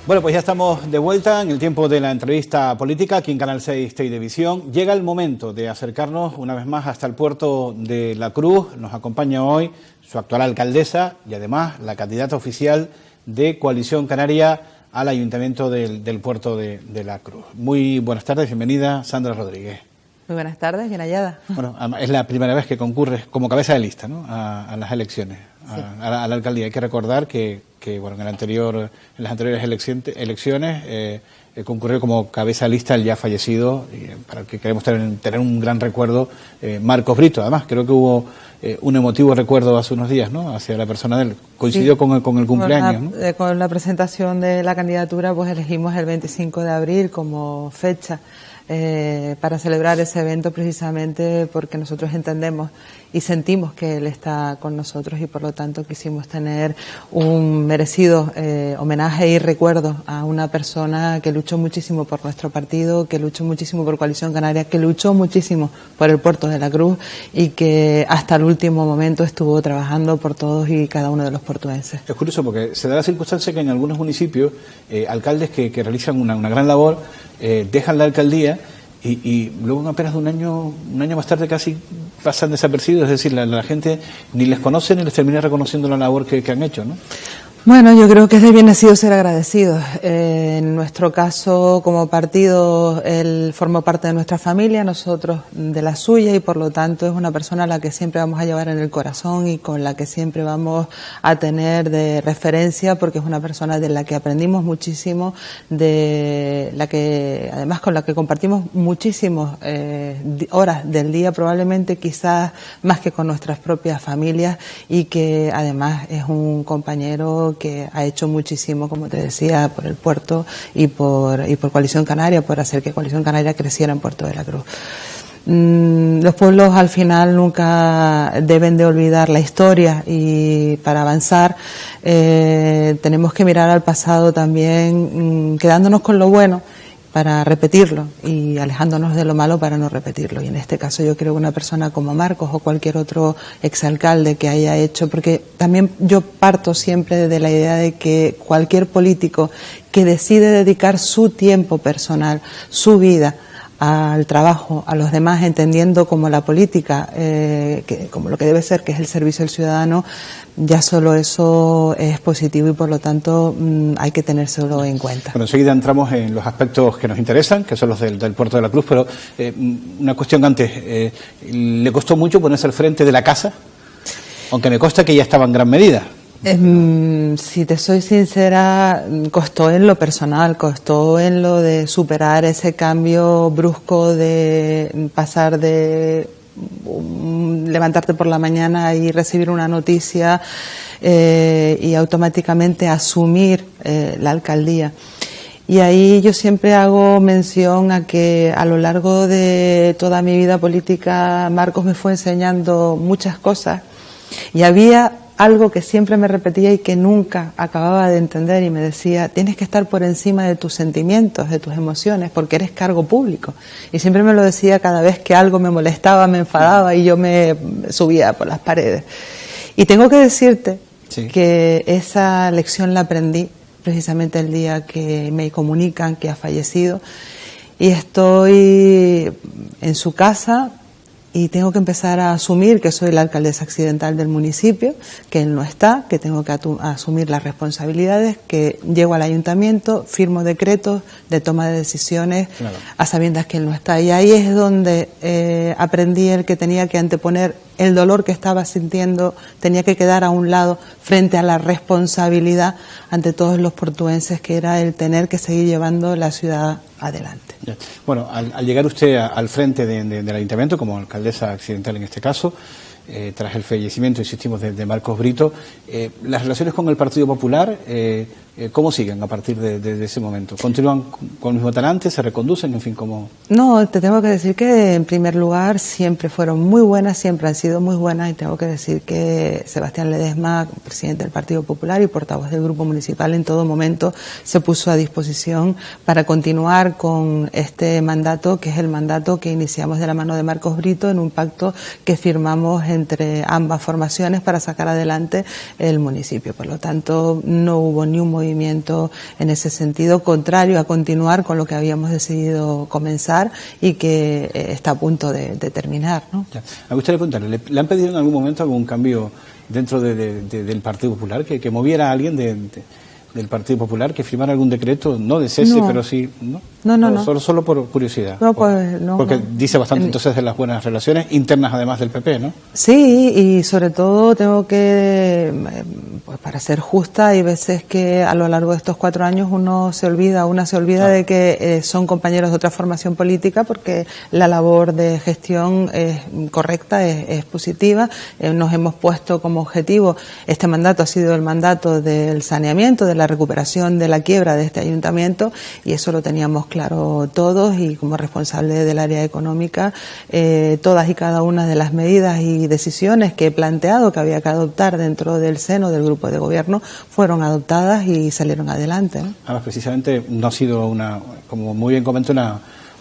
Bueno, pues ya estamos de vuelta en el tiempo de la entrevista política aquí en Canal 6 Televisión. Llega el momento de acercarnos una vez más hasta el puerto de La Cruz. Nos acompaña hoy su actual alcaldesa y además la candidata oficial de Coalición Canaria al Ayuntamiento del puerto de La Cruz. Muy buenas tardes, bienvenida Sandra Rodríguez. Muy buenas tardes, bien hallada. Bueno, es la primera vez que concurres como cabeza de lista, ¿no?, a las elecciones, sí, a la alcaldía. Hay que recordar que bueno, en las anteriores elecciones concurrió como cabeza de lista el ya fallecido, para el que queremos tener un gran recuerdo, Marcos Brito. Además, creo que hubo un emotivo recuerdo hace unos días, ¿no?, hacia la persona de él. Coincidió sí, con el cumpleaños, ¿no? Con la presentación de la candidatura, pues elegimos el 25 de abril como fecha para celebrar ese evento, precisamente porque nosotros entendemos y sentimos que él está con nosotros, y por lo tanto quisimos tener un merecido homenaje y recuerdo a una persona que luchó muchísimo por nuestro partido, que luchó muchísimo por Coalición Canaria, que luchó muchísimo por el puerto de La Cruz y que hasta el último momento estuvo trabajando por todos y cada uno de los portuenses. Es curioso porque se da la circunstancia que en algunos municipios alcaldes que realizan una gran labor dejan la alcaldía y luego apenas de un año más tarde casi pasan desapercibidos, es decir, la gente ni les conoce ni les termina reconociendo la labor que han hecho, ¿no? Bueno, yo creo que es de bien nacido ser agradecidos. En nuestro caso, como partido, él formó parte de nuestra familia, nosotros de la suya, y por lo tanto es una persona a la que siempre vamos a llevar en el corazón y con la que siempre vamos a tener de referencia, porque es una persona de la que aprendimos muchísimo, de la que, además, con la que compartimos muchísimas horas del día, probablemente quizás más que con nuestras propias familias, y que además es un compañero que ha hecho muchísimo, como te decía, por el puerto y por Coalición Canaria, por hacer que Coalición Canaria creciera en Puerto de La Cruz. Los pueblos al final nunca deben de olvidar la historia, y para avanzar tenemos que mirar al pasado también, quedándonos con lo bueno para repetirlo y alejándonos de lo malo para no repetirlo. Y en este caso yo creo que una persona como Marcos o cualquier otro exalcalde que haya hecho, porque también yo parto siempre de la idea de que cualquier político que decide dedicar su tiempo personal, su vida, al trabajo, a los demás, entendiendo como la política, como lo que debe ser, que es el servicio al ciudadano, ya solo eso es positivo, y por lo tanto hay que tenérselo en cuenta. Bueno, enseguida entramos en los aspectos que nos interesan, que son los del puerto de La Cruz, pero una cuestión antes, ¿le costó mucho ponerse al frente de la casa? Aunque me consta que ya estaba en gran medida. Si te soy sincera, costó en lo personal, costó en lo de superar ese cambio brusco de pasar de levantarte por la mañana y recibir una noticia y automáticamente asumir la alcaldía. Y ahí yo siempre hago mención a que a lo largo de toda mi vida política Marcos me fue enseñando muchas cosas, y había algo que siempre me repetía y que nunca acababa de entender, y me decía: tienes que estar por encima de tus sentimientos, de tus emociones, porque eres cargo público. Y siempre me lo decía cada vez que algo me molestaba, me enfadaba y yo me subía por las paredes. Y tengo que decirte que esa lección la aprendí precisamente el día que me comunican que ha fallecido, y estoy en su casa. Y tengo que empezar a asumir que soy la alcaldesa accidental del municipio, que él no está, que tengo que asumir las responsabilidades, que llego al ayuntamiento, firmo decretos de toma de decisiones, claro, a sabiendas que él no está. Y ahí es donde aprendí el que tenía que anteponer el dolor que estaba sintiendo, tenía que quedar a un lado frente a la responsabilidad ante todos los portuenses, que era el tener que seguir llevando la ciudad adelante. Bueno, al llegar usted al frente del ayuntamiento como alcaldesa accidental en este caso, tras el fallecimiento, insistimos, de Marcos Brito, las relaciones con el Partido Popular, ¿cómo siguen a partir de ese momento? ¿Continúan con el mismo talante? ¿Se reconducen? En fin, ¿cómo? No, te tengo que decir que en primer lugar siempre fueron muy buenas, siempre han sido muy buenas, y tengo que decir que Sebastián Ledesma, presidente del Partido Popular y portavoz del Grupo Municipal, en todo momento se puso a disposición para continuar con este mandato, que es el mandato que iniciamos de la mano de Marcos Brito en un pacto que firmamos entre ambas formaciones para sacar adelante el municipio. Por lo tanto, no hubo ni un movimiento movimiento en ese sentido, contrario a continuar con lo que habíamos decidido comenzar y que está a punto de terminar, ¿no? Ya. Me gustaría preguntarle, ¿le han pedido en algún momento algún cambio dentro del Partido Popular, que moviera a alguien del Partido Popular, que firmara algún decreto, no de cese, pero sí, ¿no? No. Solo por curiosidad. No, pues, no. Porque dice bastante entonces de las buenas relaciones internas, además del PP, ¿no? Sí, y sobre todo tengo que, pues para ser justa, hay veces que a lo largo de estos 4 años una se olvida de que son compañeros de otra formación política, porque la labor de gestión es correcta, es positiva. Nos hemos puesto como objetivo, este mandato ha sido el mandato del saneamiento, de la recuperación de la quiebra de este ayuntamiento, y eso lo teníamos claro todos, y como responsable del área económica, todas y cada una de las medidas y decisiones que he planteado que había que adoptar dentro del seno del grupo de gobierno fueron adoptadas y salieron adelante, ¿no? Además, precisamente no ha sido como muy bien comentó,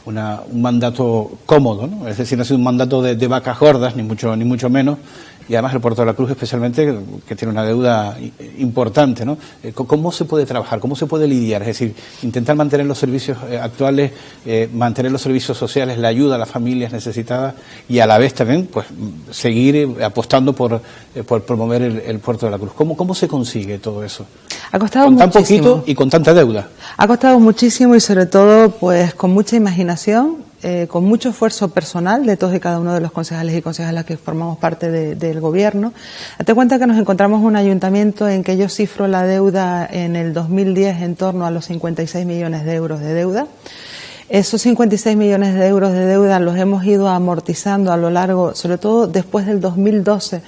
un mandato cómodo, ¿no? Es decir, no ha sido un mandato de vacas gordas, ni mucho menos. Y además el Puerto de la Cruz especialmente, que tiene una deuda importante, ¿no? ¿Cómo se puede trabajar? ¿Cómo se puede lidiar? Es decir, intentar mantener los servicios actuales, mantener los servicios sociales, la ayuda a las familias necesitadas, y a la vez también pues seguir apostando por promover el Puerto de la Cruz. ¿Cómo se consigue todo eso? Ha costado con tan muchísimo. Poquito y con tanta deuda. Ha costado muchísimo, y sobre todo pues con mucha imaginación, con mucho esfuerzo personal de todos y cada uno de los concejales y concejalas que formamos parte del gobierno. Date cuenta que nos encontramos un ayuntamiento en que yo cifro la deuda en el 2010 en torno a los 56 millones de euros de deuda. Esos 56 millones de euros de deuda los hemos ido amortizando a lo largo, sobre todo después del 2012,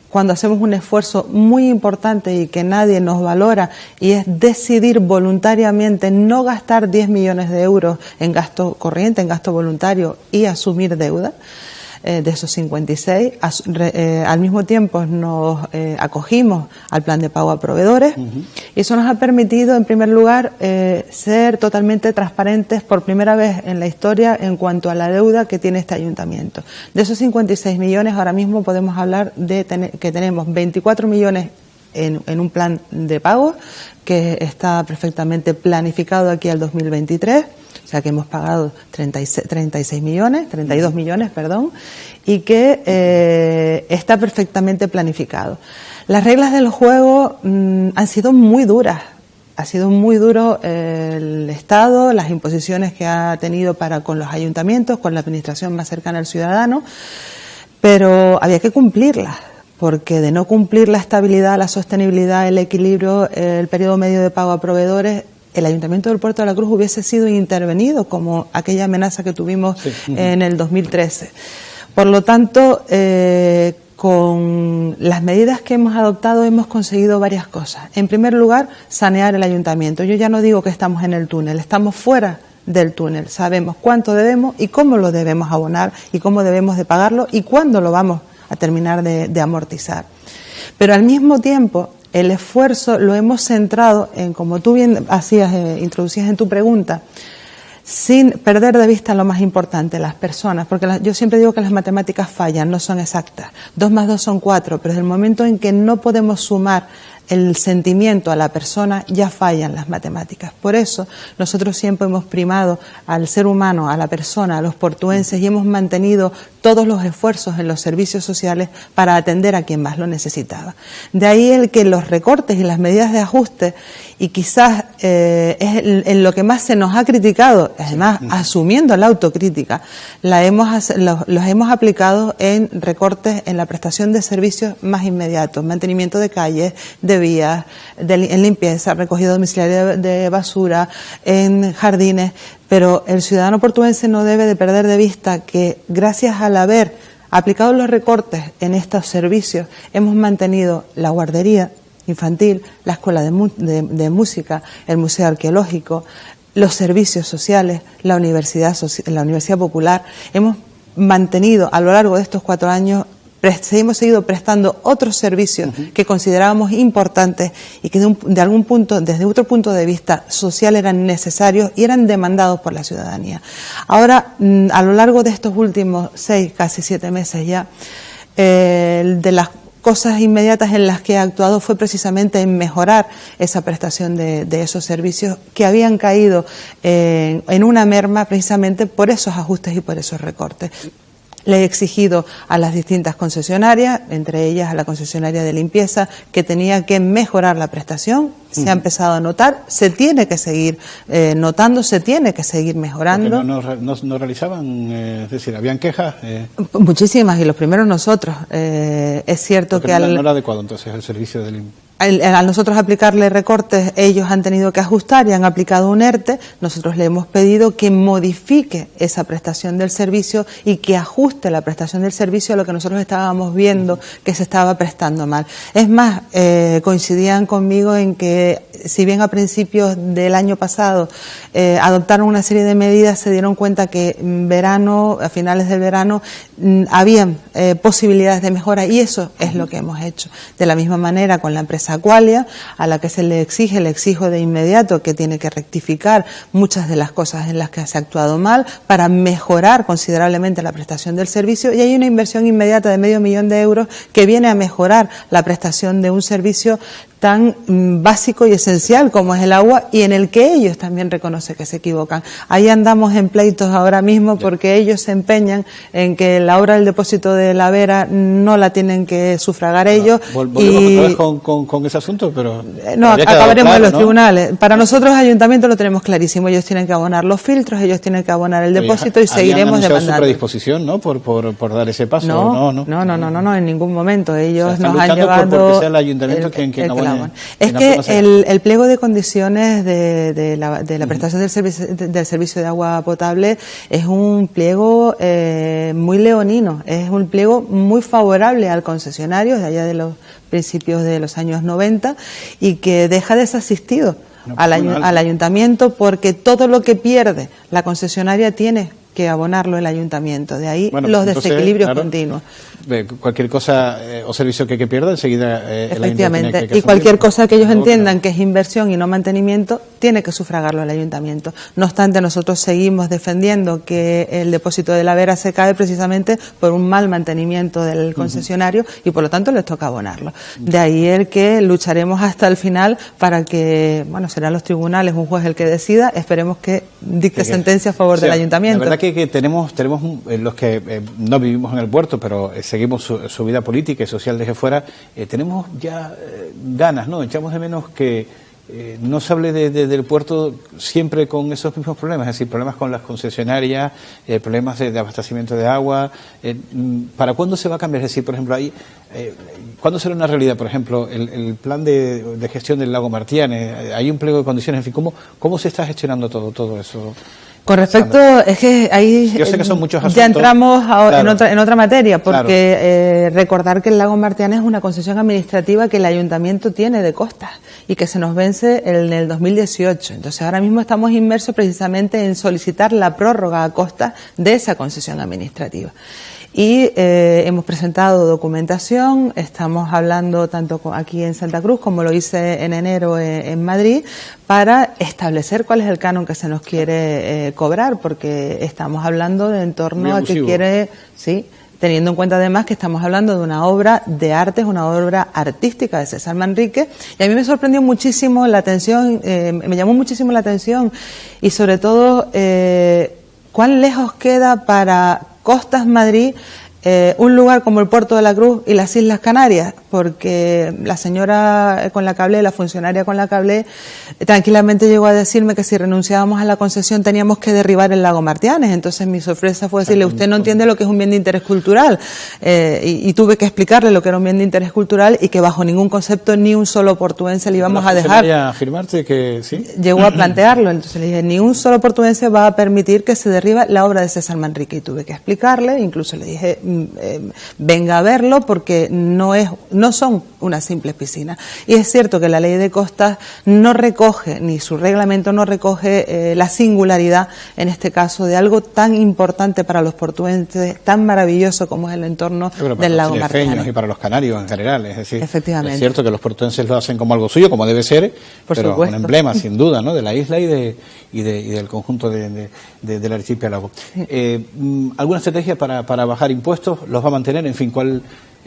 cuando hacemos un esfuerzo muy importante y que nadie nos valora, y es decidir voluntariamente no gastar 10 millones de euros en gasto corriente, en gasto voluntario, y asumir deuda de esos 56. Al mismo tiempo nos acogimos al plan de pago a proveedores, y eso nos ha permitido, en primer lugar, ser totalmente transparentes por primera vez en la historia en cuanto a la deuda que tiene este ayuntamiento. De esos 56 millones, ahora mismo podemos hablar de que tenemos 24 millones en un plan de pago que está perfectamente planificado aquí al 2023. O sea que hemos pagado 32 millones, y que está perfectamente planificado. Las reglas del juego han sido muy duras. Ha sido muy duro el Estado, las imposiciones que ha tenido con los ayuntamientos, con la administración más cercana al ciudadano, pero había que cumplirlas, porque de no cumplir la estabilidad, la sostenibilidad, el equilibrio, el periodo medio de pago a proveedores, el Ayuntamiento del Puerto de la Cruz hubiese sido intervenido, como aquella amenaza que tuvimos en el 2013. Por lo tanto, con las medidas que hemos adoptado hemos conseguido varias cosas. En primer lugar, sanear el ayuntamiento. Yo ya no digo que estamos en el túnel, estamos fuera del túnel. Sabemos cuánto debemos y cómo lo debemos abonar y cómo debemos de pagarlo y cuándo lo vamos a terminar de amortizar. Pero al mismo tiempo, el esfuerzo lo hemos centrado en, como tú bien introducías en tu pregunta, sin perder de vista lo más importante, las personas, porque yo siempre digo que las matemáticas fallan, no son exactas. 2 más 2 son 4, pero desde el momento en que no podemos sumar el sentimiento a la persona, ya fallan las matemáticas. Por eso nosotros siempre hemos primado al ser humano, a la persona, a los portuenses, y hemos mantenido todos los esfuerzos en los servicios sociales para atender a quien más lo necesitaba. De ahí el que los recortes y las medidas de ajuste, y quizás es en lo que más se nos ha criticado, además asumiendo la autocrítica, los hemos aplicado en recortes en la prestación de servicios más inmediatos, mantenimiento de calles, de vías, en limpieza, recogido domiciliario de basura, en jardines. Pero el ciudadano portuense no debe de perder de vista que gracias al haber aplicado los recortes en estos servicios hemos mantenido la guardería infantil, la escuela de música, el museo arqueológico, los servicios sociales, la universidad popular. Hemos mantenido a lo largo de estos 4 años, hemos seguido prestando otros servicios que considerábamos importantes y que desde otro punto de vista social eran necesarios y eran demandados por la ciudadanía. Ahora, a lo largo de estos últimos 6, casi 7 meses ya, de las cosas inmediatas en las que ha actuado fue precisamente en mejorar esa prestación de esos servicios que habían caído en una merma precisamente por esos ajustes y por esos recortes. Le he exigido a las distintas concesionarias, entre ellas a la concesionaria de limpieza, que tenía que mejorar la prestación. Se ha empezado a notar, se tiene que seguir notando, se tiene que seguir mejorando. No realizaban, es decir, habían quejas. Muchísimas, y los primeros nosotros. Es cierto porque que no era adecuado entonces el servicio de limpieza. Al nosotros aplicarle recortes, ellos han tenido que ajustar y han aplicado un ERTE. Nosotros le hemos pedido que modifique esa prestación del servicio y que ajuste la prestación del servicio a lo que nosotros estábamos viendo que se estaba prestando mal. Es más, coincidían conmigo en que si bien a principios del año pasado adoptaron una serie de medidas, se dieron cuenta que en verano, a finales del verano, habían posibilidades de mejora, y eso es lo que hemos hecho. De la misma manera con la empresa Aqualia, a la que se le exijo de inmediato que tiene que rectificar muchas de las cosas en las que se ha actuado mal para mejorar considerablemente la prestación del servicio, y hay una inversión inmediata de €500.000 que viene a mejorar la prestación de un servicio tan básico y esencial como es el agua, y en el que ellos también reconocen que se equivocan. Ahí andamos en pleitos ahora mismo porque ellos se empeñan en que la obra del depósito de la Vera no la tienen que sufragar ellos. Volvemos otra vez con ese asunto, pero no, acabaremos en los tribunales. Para nosotros, ayuntamiento, lo tenemos clarísimo. Ellos tienen que abonar los filtros, ellos tienen que abonar el depósito, y seguiremos demandando. Su predisposición, ¿no? Por dar ese paso. No, en ningún momento. Ellos nos han llevado porque sea el ayuntamiento quien abone. Es que el pliego de condiciones de la prestación del servicio de agua potable es un pliego muy leonino, es un pliego muy favorable al concesionario de allá de los principios de los años 90, y que deja desasistido al ayuntamiento, porque todo lo que pierde la concesionaria tiene que abonarlo el ayuntamiento. De ahí los desequilibrios continuos. Cualquier cosa o servicio que pierda, enseguida efectivamente, y cualquier cosa que ellos entiendan que es inversión y no mantenimiento, tiene que sufragarlo el ayuntamiento. No obstante, nosotros seguimos defendiendo que el depósito de la Vera se cae precisamente por un mal mantenimiento del concesionario, y por lo tanto les toca abonarlo. De ahí el que lucharemos hasta el final para que, serán los tribunales, un juez el que decida, esperemos que dicte sentencia a favor del ayuntamiento. La verdad que tenemos los que no vivimos en el puerto, pero seguimos su vida política y social desde fuera, tenemos ya ganas, ¿no? Echamos de menos que no se hable del puerto siempre con esos mismos problemas, es decir, problemas con las concesionarias, problemas de abastecimiento de agua. ¿Para cuándo se va a cambiar? Es decir, por ejemplo, ¿cuándo será una realidad, por ejemplo, el plan de gestión del lago Martianes? Hay un pliego de condiciones, en fin, ¿cómo se está gestionando todo eso? Con respecto, es que ahí yo sé que son muchos asuntos, ya entramos en otra materia, porque recordar que el lago Martianes es una concesión administrativa que el ayuntamiento tiene de costas y que se nos vence en el 2018. Entonces ahora mismo estamos inmersos precisamente en solicitar la prórroga a costas de esa concesión administrativa. Y hemos presentado documentación, estamos hablando tanto aquí en Santa Cruz como lo hice en enero en Madrid, para establecer cuál es el canon que se nos quiere cobrar, porque estamos hablando de en torno a que quiere, sí, teniendo en cuenta además que estamos hablando de una obra de arte, es una obra artística de César Manrique, y a mí me sorprendió muchísimo la atención, me llamó muchísimo la atención, y sobre todo cuán lejos queda para Costas Madrid un lugar como el Puerto de la Cruz y las Islas Canarias, porque la señora con la que hablé, la funcionaria con la que hablé, tranquilamente llegó a decirme que si renunciábamos a la concesión teníamos que derribar el lago Martianes. Entonces mi sorpresa fue decirle, usted no entiende lo que es un bien de interés cultural, y tuve que explicarle lo que era un bien de interés cultural y que bajo ningún concepto ni un solo portuense le íbamos a dejar. Afirmarte que sí. Llegó a plantearlo, entonces le dije, ni un solo portuense va a permitir que se derriba la obra de César Manrique, y tuve que explicarle, incluso le dije, venga a verlo, porque no son unas simples piscinas. Y es cierto que la ley de costas no recoge, ni su reglamento no recoge la singularidad, en este caso, de algo tan importante para los portuenses, tan maravilloso como es el entorno del lago Martianes. Y para los canarios en general, es decir, efectivamente. Es cierto que los portuenses lo hacen como algo suyo, como debe ser, por pero supuesto, un emblema, sin duda, ¿no?, de la isla y del conjunto del archipiélago. Sí. ¿Alguna estrategia para bajar impuestos? ¿Los va a mantener? En fin,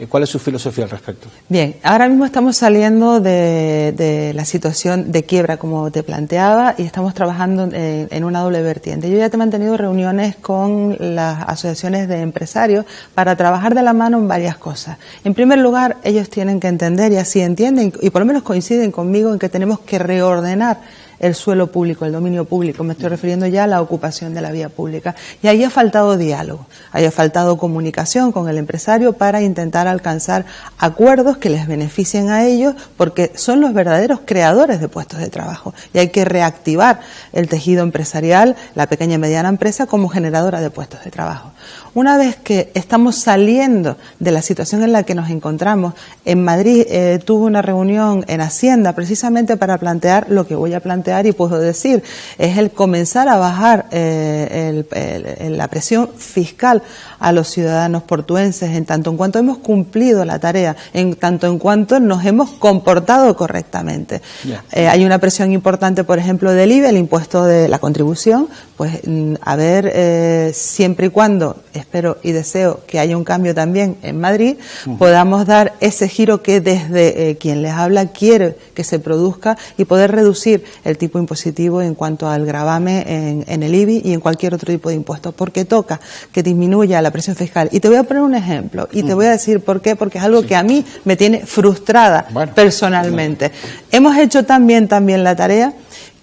¿Cuál es su filosofía al respecto? Bien, ahora mismo estamos saliendo de la situación de quiebra, como te planteaba, y estamos trabajando en una doble vertiente. Yo ya te he mantenido reuniones con las asociaciones de empresarios para trabajar de la mano en varias cosas. En primer lugar, ellos tienen que entender, y así entienden, y por lo menos coinciden conmigo, en que tenemos que reordenar el suelo público, el dominio público. Me estoy refiriendo ya a la ocupación de la vía pública. Y ahí ha faltado diálogo, ahí ha faltado comunicación con el empresario para intentar alcanzar acuerdos que les beneficien a ellos, porque son los verdaderos creadores de puestos de trabajo. Y hay que reactivar el tejido empresarial, la pequeña y mediana empresa, como generadora de puestos de trabajo. Una vez que estamos saliendo de la situación en la que nos encontramos, en Madrid tuve una reunión en Hacienda precisamente para plantear lo que voy a plantear y puedo decir, es el comenzar a bajar la presión fiscal a los ciudadanos portuenses, en tanto en cuanto hemos cumplido la tarea, en tanto en cuanto nos hemos comportado correctamente. Yeah. Hay una presión importante, por ejemplo, del IVA, el impuesto de la contribución, pues a ver, siempre y cuando espero y deseo que haya un cambio también en Madrid, podamos dar ese giro que desde quien les habla quiere que se produzca y poder reducir el tipo impositivo en cuanto al gravame en el IBI y en cualquier otro tipo de impuestos, porque toca que disminuya la presión fiscal. Y te voy a poner un ejemplo y te voy a decir por qué, porque es algo que a mí me tiene frustrada personalmente. Hemos hecho también la tarea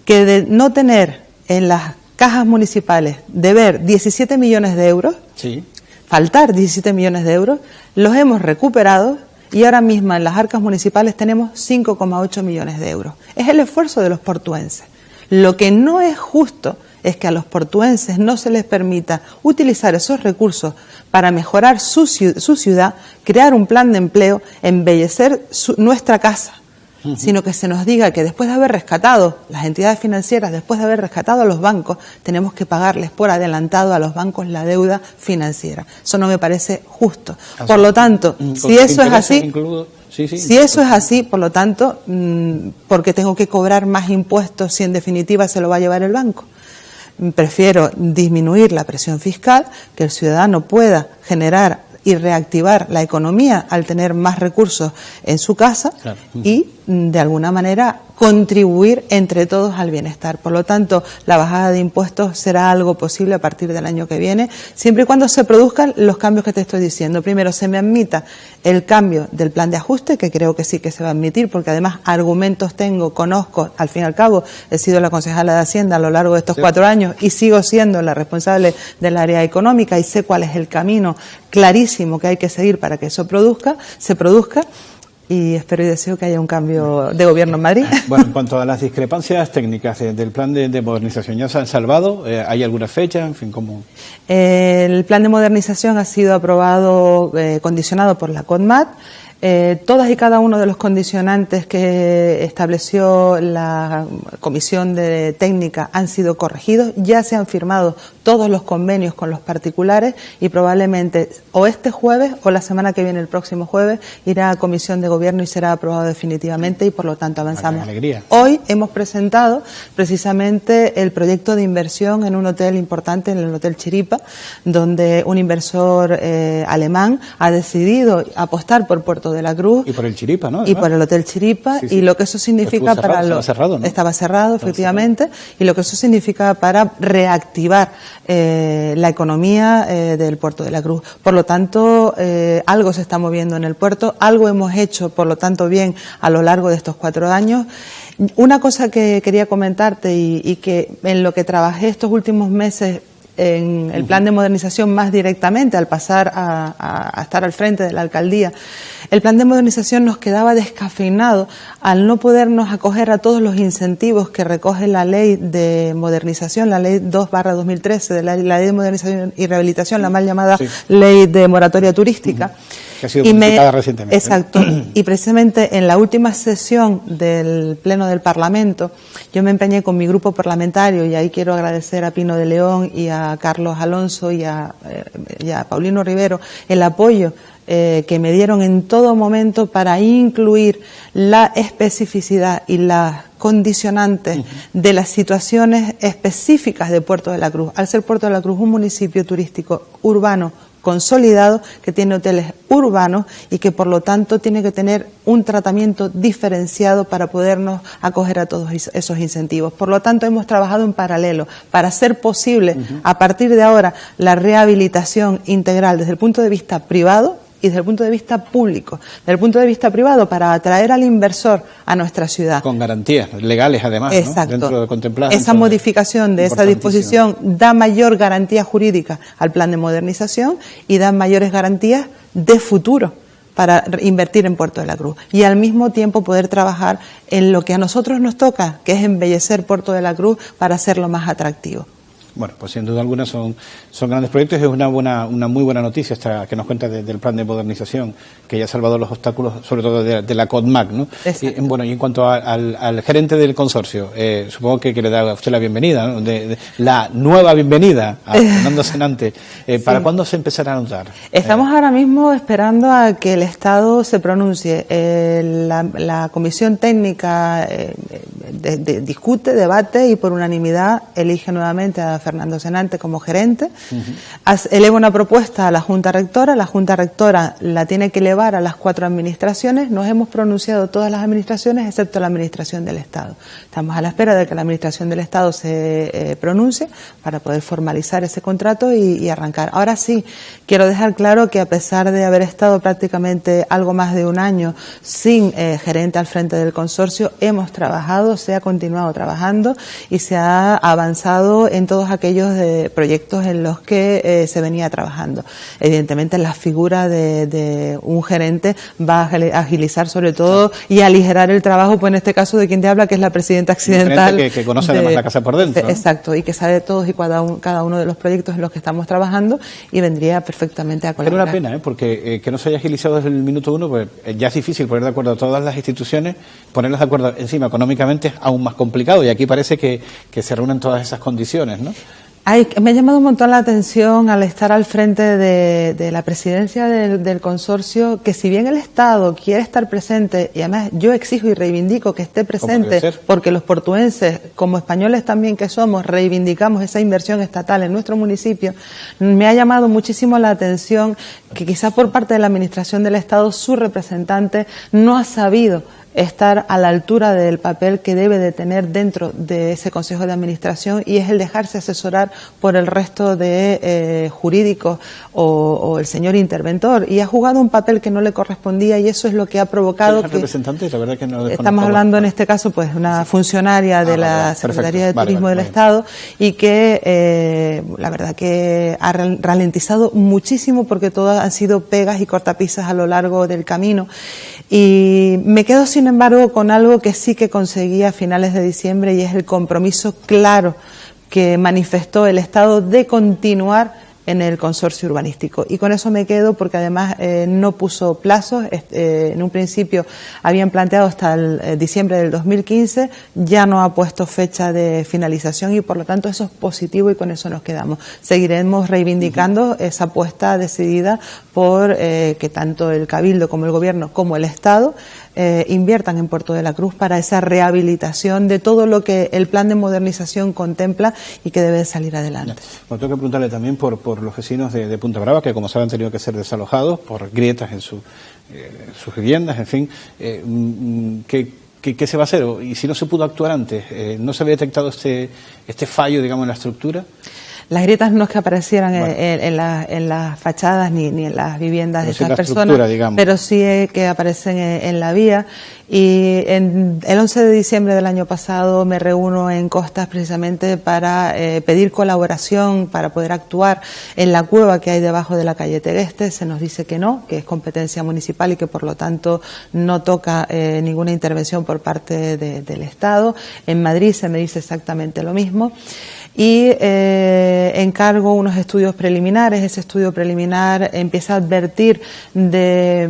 que de no tener en las cajas municipales deber 17 millones de euros, faltar 17 millones de euros, los hemos recuperado y ahora mismo en las arcas municipales tenemos 5,8 millones de euros. Es el esfuerzo de los portuenses. Lo que no es justo es que a los portuenses no se les permita utilizar esos recursos para mejorar su ciudad, crear un plan de empleo, embellecer nuestra casa, sino que se nos diga que después de haber rescatado las entidades financieras, después de haber rescatado a los bancos, tenemos que pagarles por adelantado a los bancos la deuda financiera. Eso no me parece justo. Por lo tanto, si eso es así, eso es así, por lo tanto, ¿por qué tengo que cobrar más impuestos si en definitiva se lo va a llevar el banco? Prefiero disminuir la presión fiscal, que el ciudadano pueda generar y reactivar la economía al tener más recursos en su casa y, de alguna manera, contribuir entre todos al bienestar. Por lo tanto, la bajada de impuestos será algo posible a partir del año que viene, siempre y cuando se produzcan los cambios que te estoy diciendo. Primero, se me admita el cambio del plan de ajuste, que creo que sí que se va a admitir, porque además argumentos tengo, conozco, al fin y al cabo, he sido la concejala de Hacienda a lo largo de estos 4 años y sigo siendo la responsable del área económica y sé cuál es el camino clarísimo que hay que seguir para que eso se produzca. Y espero y deseo que haya un cambio de gobierno en Madrid. Bueno, en cuanto a las discrepancias técnicas del plan de modernización, ¿ya se han salvado? ¿Hay alguna fecha? En fin, ¿cómo? El plan de modernización ha sido aprobado, condicionado por la CONMAT. Todas y cada uno de los condicionantes que estableció la Comisión de Técnica han sido corregidos, ya se han firmado todos los convenios con los particulares y probablemente o este jueves o la semana que viene, el próximo jueves, irá a Comisión de Gobierno y será aprobado definitivamente y por lo tanto avanzamos. Hoy hemos presentado precisamente el proyecto de inversión en un hotel importante, en el Hotel Chiripa, donde un inversor alemán ha decidido apostar por Puerto de la Cruz. Y por el Chiripa, ¿no? Además. Y por el Hotel Chiripa, y lo que eso significa para los... Estaba cerrado, ¿no? Estaba cerrado, efectivamente, y lo que eso significa para reactivar la economía del Puerto de la Cruz. Por lo tanto, algo se está moviendo en el puerto, algo hemos hecho, por lo tanto, bien a lo largo de estos 4 años. Una cosa que quería comentarte y que en lo que trabajé estos últimos meses en el plan de modernización más directamente al pasar a estar al frente de la alcaldía, el plan de modernización nos quedaba descafeinado al no podernos acoger a todos los incentivos que recoge la ley de modernización, la ley 2/2013, de la ley de modernización y rehabilitación, la mal llamada ley de moratoria turística. Que ha sido publicada recientemente. Exacto. Y precisamente en la última sesión del Pleno del Parlamento, yo me empeñé con mi grupo parlamentario, y ahí quiero agradecer a Pino de León y a Carlos Alonso y a Paulino Rivero el apoyo que me dieron en todo momento para incluir la especificidad y las condicionantes de las situaciones específicas de Puerto de la Cruz. Al ser Puerto de la Cruz un municipio turístico urbano consolidado, que tiene hoteles urbanos y que por lo tanto tiene que tener un tratamiento diferenciado para podernos acoger a todos esos incentivos. Por lo tanto, hemos trabajado en paralelo para hacer posible a partir de ahora la rehabilitación integral desde el punto de vista privado y desde el punto de vista público. Desde el punto de vista privado, para atraer al inversor a nuestra ciudad. Con garantías legales, además, exacto, ¿no? Dentro de contempladas. Esa modificación de esa disposición da mayor garantía jurídica al plan de modernización y da mayores garantías de futuro para invertir en Puerto de la Cruz y al mismo tiempo poder trabajar en lo que a nosotros nos toca, que es embellecer Puerto de la Cruz para hacerlo más atractivo. Bueno, pues sin duda alguna son grandes proyectos y es una muy buena noticia esta que nos cuenta del plan de modernización, que ya ha salvado los obstáculos, sobre todo de la CODMAC, ¿no? Y, bueno, y en cuanto al gerente del consorcio, supongo que le da a usted la bienvenida, ¿no? La nueva bienvenida a Fernando Senante. ¿Para cuándo se empezará a notar? Estamos ahora mismo esperando a que el Estado se pronuncie. La comisión técnica discute, debate y por unanimidad elige nuevamente a Fernando Senante como gerente. Eleva una propuesta a la Junta Rectora, la Junta Rectora la tiene que elevar a las 4 administraciones. Nos hemos pronunciado todas las administraciones excepto la Administración del Estado. Estamos a la espera de que la Administración del Estado se pronuncie para poder formalizar ese contrato y arrancar. Ahora sí, quiero dejar claro que a pesar de haber estado prácticamente algo más de un año sin gerente al frente del consorcio, hemos trabajado, se ha continuado trabajando y se ha avanzado en todos aquellos proyectos en los que se venía trabajando. Evidentemente la figura de un gerente va a agilizar sobre todo y aligerar el trabajo, pues en este caso de quien te habla, que es la presidenta accidental. Que conoce además la casa por dentro, ¿no? Exacto, y que sabe todos y cada uno de los proyectos en los que estamos trabajando y vendría perfectamente a colaborar. Pero una pena, porque que no se haya agilizado desde el minuto uno, pues ya es difícil poner de acuerdo a todas las instituciones, ponerlas de acuerdo encima económicamente es aún más complicado y aquí parece que se reúnen todas esas condiciones, ¿no? Me ha llamado un montón la atención al estar al frente de la presidencia del consorcio, que si bien el Estado quiere estar presente, y además yo exijo y reivindico que esté presente, porque los portuenses, como españoles también que somos, reivindicamos esa inversión estatal en nuestro municipio, me ha llamado muchísimo la atención que quizás por parte de la Administración del Estado su representante no ha sabido estar a la altura del papel que debe de tener dentro de ese Consejo de Administración, y es el dejarse asesorar por el resto de jurídicos o el señor interventor, y ha jugado un papel que no le correspondía, y eso es lo que ha provocado que... representante? La verdad que no estamos hablando en este caso pues una funcionaria de la Secretaría de Turismo del Estado, y que la verdad que ha ralentizado muchísimo porque todas han sido pegas y cortapisas a lo largo del camino, y me quedo sin embargo con algo que sí que conseguí a finales de diciembre, y es el compromiso claro que manifestó el Estado de continuar en el consorcio urbanístico, y con eso me quedo porque además no puso plazos. En un principio habían planteado hasta el diciembre del 2015, ya no ha puesto fecha de finalización, y por lo tanto eso es positivo y con eso nos quedamos. Seguiremos reivindicando esa apuesta decidida por que tanto el Cabildo como el Gobierno como el Estado inviertan en Puerto de la Cruz para esa rehabilitación de todo lo que el plan de modernización contempla y que debe salir adelante. Bueno, tengo que preguntarle también por los vecinos de Punta Brava, que como saben han tenido que ser desalojados por grietas en sus viviendas, en fin. ¿Qué se va a hacer? Y si no se pudo actuar antes, ¿no se había detectado este fallo, digamos, en la estructura? Las grietas no es que aparecieran en las fachadas ni en las viviendas de estas personas, digamos, pero sí que aparecen en la vía. Y el 11 de diciembre del año pasado me reúno en Costas precisamente para pedir colaboración para poder actuar en la cueva que hay debajo de la calle Tegueste. Se nos dice que no, que es competencia municipal y que por lo tanto no toca ninguna intervención por parte del Estado. En Madrid se me dice exactamente lo mismo. Y encargo unos estudios preliminares. Ese estudio preliminar empieza a advertir de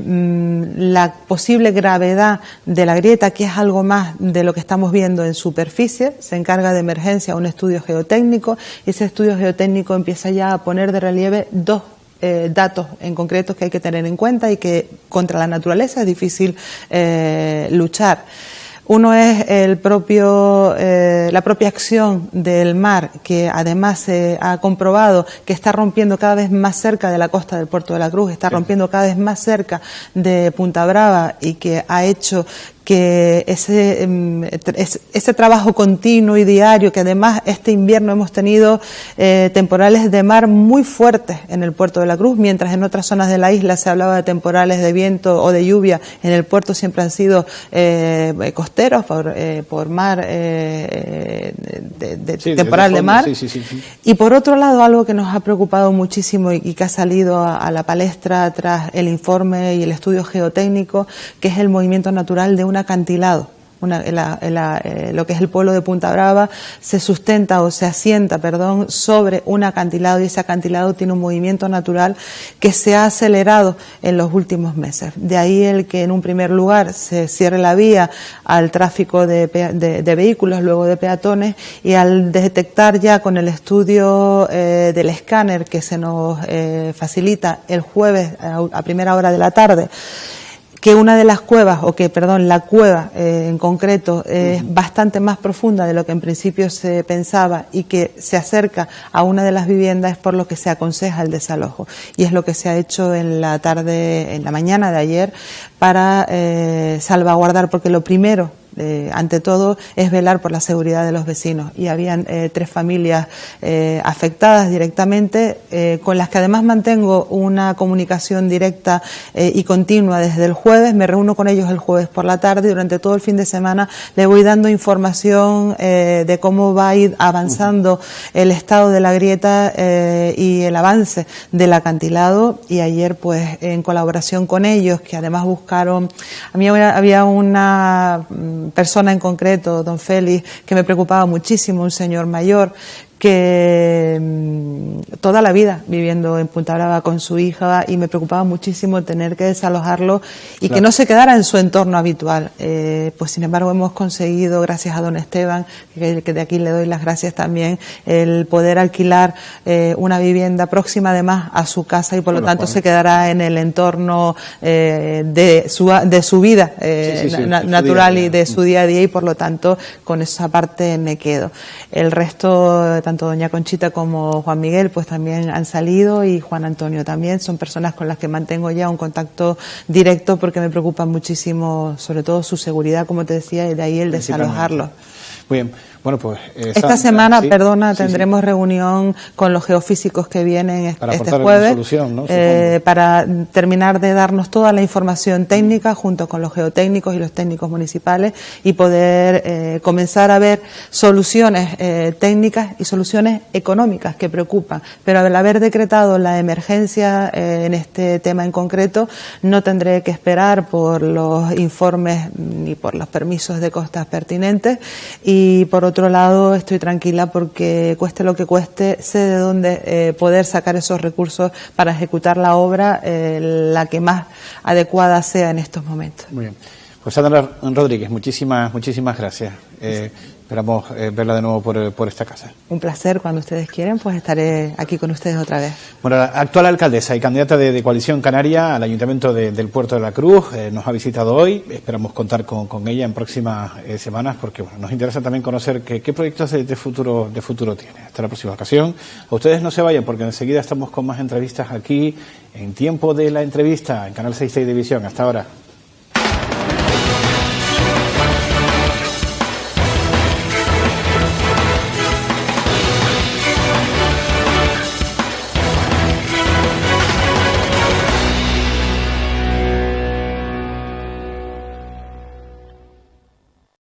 la posible gravedad de la grieta, que es algo más de lo que estamos viendo en superficie. Se encarga de emergencia un estudio geotécnico, y ese estudio geotécnico empieza ya a poner de relieve dos datos en concreto que hay que tener en cuenta y que contra la naturaleza es difícil luchar. Uno es la propia acción del mar, que además se ha comprobado que está rompiendo cada vez más cerca de la costa del Puerto de la Cruz, está rompiendo cada vez más cerca de Punta Brava, y que ha hecho que ese trabajo continuo y diario, que además este invierno hemos tenido temporales de mar muy fuertes en el Puerto de la Cruz, mientras en otras zonas de la isla se hablaba de temporales de viento o de lluvia, en el puerto siempre han sido costeros por mar, temporal de mar. Y por otro lado, algo que nos ha preocupado muchísimo y que ha salido a la palestra tras el informe y el estudio geotécnico, que es el movimiento natural de un acantilado. Lo que es el pueblo de Punta Brava se sustenta o se asienta, sobre un acantilado, y ese acantilado tiene un movimiento natural que se ha acelerado en los últimos meses. De ahí el que en un primer lugar se cierre la vía al tráfico de vehículos, luego de peatones, y al detectar ya con el estudio del escáner que se nos facilita el jueves a primera hora de la tarde, que una de las cuevas, la cueva en concreto es bastante más profunda de lo que en principio se pensaba y que se acerca a una de las viviendas, es por lo que se aconseja el desalojo. Y es lo que se ha hecho en la mañana de ayer, para salvaguardar, porque lo primero, ante todo, es velar por la seguridad de los vecinos, y habían 3 familias afectadas directamente, con las que además mantengo una comunicación directa y continua desde el jueves. Me reúno con ellos el jueves por la tarde, y durante todo el fin de semana le voy dando información de cómo va a ir avanzando el estado de la grieta y el avance del acantilado. Y ayer, pues, en colaboración con ellos, que además buscaron, a mí había una persona en concreto, don Félix, que me preocupaba muchísimo, un señor mayor que toda la vida viviendo en Punta Brava con su hija, y me preocupaba muchísimo tener que desalojarlo y que no se quedara en su entorno habitual. Pues sin embargo hemos conseguido, gracias a don Esteban, que de aquí le doy las gracias también, el poder alquilar una vivienda próxima además a su casa, y por lo tanto se quedará en el entorno de su vida natural y de su día a día, y por lo tanto con esa parte me quedo. El resto, tanto doña Conchita como Juan Miguel, pues también han salido, y Juan Antonio también. Son personas con las que mantengo ya un contacto directo, porque me preocupa muchísimo, sobre todo su seguridad, como te decía, y de ahí el desalojarlos. Muy bien. Bueno, pues esta semana, tendremos reunión con los geofísicos que vienen este jueves, solución, ¿no? Para terminar de darnos toda la información técnica junto con los geotécnicos y los técnicos municipales, y poder comenzar a ver soluciones técnicas y soluciones económicas que preocupan. Pero al haber decretado la emergencia en este tema en concreto, no tendré que esperar por los informes ni por los permisos de costas pertinentes, y por otro lado estoy tranquila porque, cueste lo que cueste, sé de dónde poder sacar esos recursos para ejecutar la obra la que más adecuada sea en estos momentos. Muy bien. Pues Sandra Rodríguez, muchísimas gracias. Esperamos verla de nuevo por esta casa. Un placer, cuando ustedes quieren, pues estaré aquí con ustedes otra vez. Bueno, la actual alcaldesa y candidata de Coalición Canaria al Ayuntamiento del Puerto de la Cruz nos ha visitado hoy. Esperamos contar con ella en próximas semanas, porque bueno, nos interesa también conocer qué proyectos de futuro tiene. Hasta la próxima ocasión. A ustedes no se vayan, porque enseguida estamos con más entrevistas aquí en Tiempo de la Entrevista, en Canal 6 Televisión. Hasta ahora.